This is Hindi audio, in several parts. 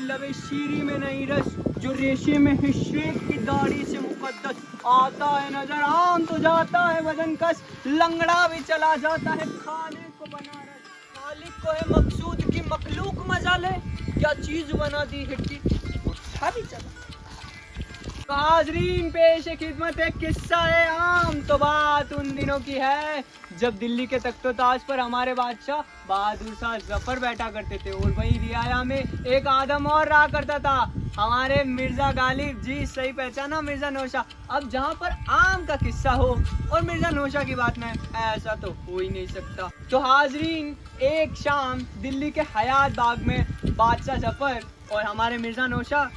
लबे शीरी में नहीं रस, जो रेशे में है शेख की दाढ़ी से मुकद्दस। आता है नजर आम तो जाता है वजन कस, लंगड़ा भी चला जाता है खाने को बनारस। मालिक को है मकसूद की मखलूक मजा ले, क्या चीज बना दी हिट्टी उठा भी चला। तो हाजरीन पेश खिदमत एक किस्सा है आम। तो बात उन दिनों की है जब दिल्ली के तख्तो ताज पर हमारे बादशाह बहादुर शाह जफर बैठा करते थे, और वही रियाया में एक आदम और रहा करता था, हमारे मिर्जा गालिब। जी सही पहचाना, मिर्जा नौशा। अब जहाँ पर आम का किस्सा हो और मिर्जा नौशा की बात में, ऐसा तो हो ही नहीं सकता। तो हाजरीन एक शाम दिल्ली के हयात बाग में बादशाह जफर और हमारे मिर्जा नौशा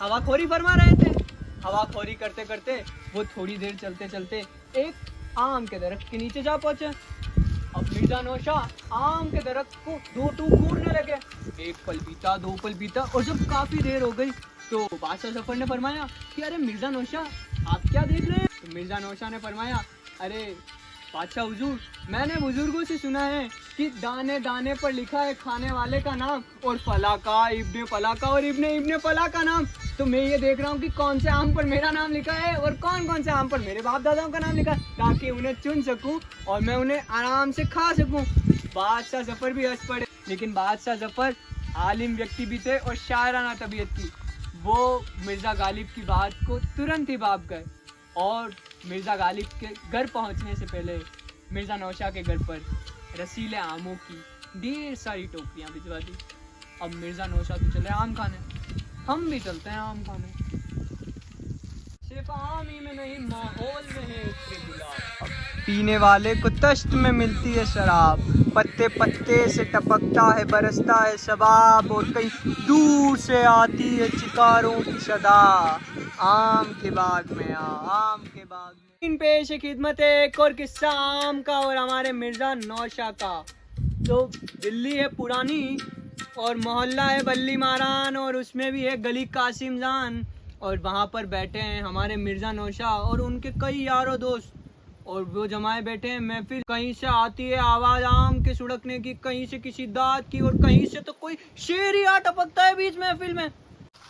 हवाखोरी फरमा रहे थे। हवाखोरी करते करते वो थोड़ी देर चलते चलते एक आम के दरख्त के नीचे जा पहुंचे। अब मिर्जा नौशा आम के दरख्त को दो टूक घूरने लगे, एक पल बीता, दो पल बीता, और जब काफी देर हो गई तो बादशाह जफर ने फरमाया कि अरे मिर्जा नौशा आप क्या देख रहे हैं? तो मिर्जा नौशा ने फरमाया, अरे बादशाह हुजूर, मैंने बुजुर्गों से सुना है कि दाने दाने पर लिखा है खाने वाले का नाम, और फला का, इब्ने फला का और इब्ने फला का नाम। तो मैं ये देख रहा हूँ कि कौन से आम पर मेरा नाम लिखा है और कौन कौन से आम पर मेरे बाप दादाओं का नाम लिखा है, ताकि उन्हें चुन सकूं और मैं उन्हें आराम से खा सकूं। बादशाह जफर भी हंस पड़े, लेकिन बादशाह जफर आलिम व्यक्ति भी थे और शायराना तबीयत की। वो मिर्जा गालिब की बात को तुरंत ही भाप गए और मिर्जा गालिब के घर पहुंचने से पहले मिर्जा नौशा के घर पर रसीले आमों की ढेर सारी टोकरियां भिजवा दी। अब मिर्जा नौशा तो चले आम खाने, हम भी चलते हैं आम खाने। सिर्फ आम ही में नहीं, माहौल में है इसके गुलाब। पीने वाले को तश्त में मिलती है शराब, पत्ते पत्ते से टपकता है बरसता है शबाब, और कहीं दूर से आती है चिकारों की सदा। आम के बाग में आम के बाग में। इन पेश खिदमत है एक और किस्सा आम का और हमारे मिर्जा नौशा का। तो दिल्ली है पुरानी और मोहल्ला है बल्ली मारान, और उसमें भी है गली कासिम जान, और वहाँ पर बैठे हैं हमारे मिर्जा नौशा और उनके कई यारों दोस्त, और वो जमाए बैठे हैं महफिल। कहीं से आती है आवाज़ आम के सुड़कने की, कहीं से किसी दांत की, और कहीं से तो कोई शेर ही आ टपकता है बीच महफिल में।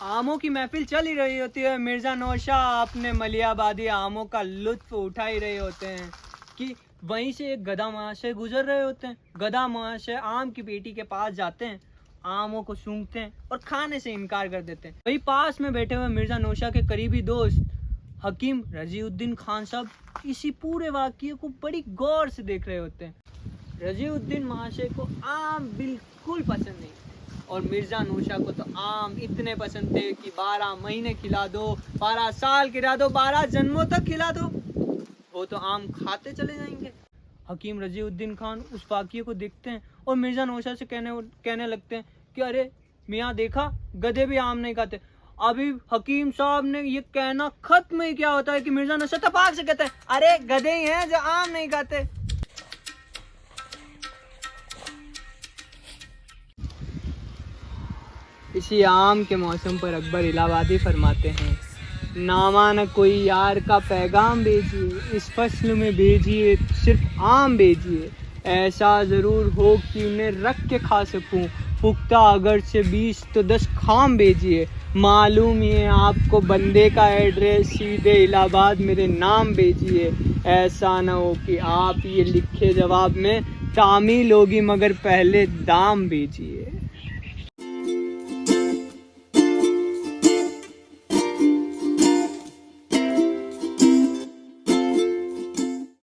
आमों की महफिल चल ही रही होती है, मिर्जा नौशा अपने मलियाबादी आमों का लुत्फ उठा ही रहे होते हैं कि वहीं से एक गधा महाशय गुजर रहे होते हैं। गधा महाशय आम की पेटी के पास जाते हैं, आमों को सूंघते हैं और खाने से इनकार कर देते हैं। वही पास में बैठे हुए मिर्जा नौशा के करीबी दोस्त हकीम रजीउद्दीन खान साहब इसी पूरे वाक़ये को बड़ी गौर से देख रहे होते हैं। रजीउद्दीन महाशय को आम बिल्कुल पसंद नहीं, और मिर्जा नौशा को तो आम इतने पसंद थे कि 12 महीने खिला दो, 12 साल खिला दो, 12 जन्मों तक खिला दो, वो तो आम खाते चले जाएंगे। हकीम रजीउद्दीन खान उस वाक़ये को देखते हैं और मिर्जा नौशा से कहने लगते हैं कि अरे मियाँ देखा, गधे भी आम नहीं खाते। अभी हकीम साहब ने ये कहना खत्म ही क्या होता है कि मिर्जा नौशा तपाक से कहते हैं, अरे गधे ही हैं जो आम नहीं खाते। इसी आम के मौसम पर अकबर इलाहाबादी फरमाते हैं, नामा न कोई यार का पैगाम भेजिए, इस फसल में भेजिए सिर्फ आम भेजिए, ऐसा ज़रूर हो कि उन्हें रख के खा सकूं, पुख्ता अगर से 20 तो 10 खाम भेजिए, मालूम ही है आपको बंदे का एड्रेस, सीधे इलाहाबाद मेरे नाम भेजिए, ऐसा न हो कि आप ये लिखे जवाब में तामील होगी मगर पहले दाम भेजिए।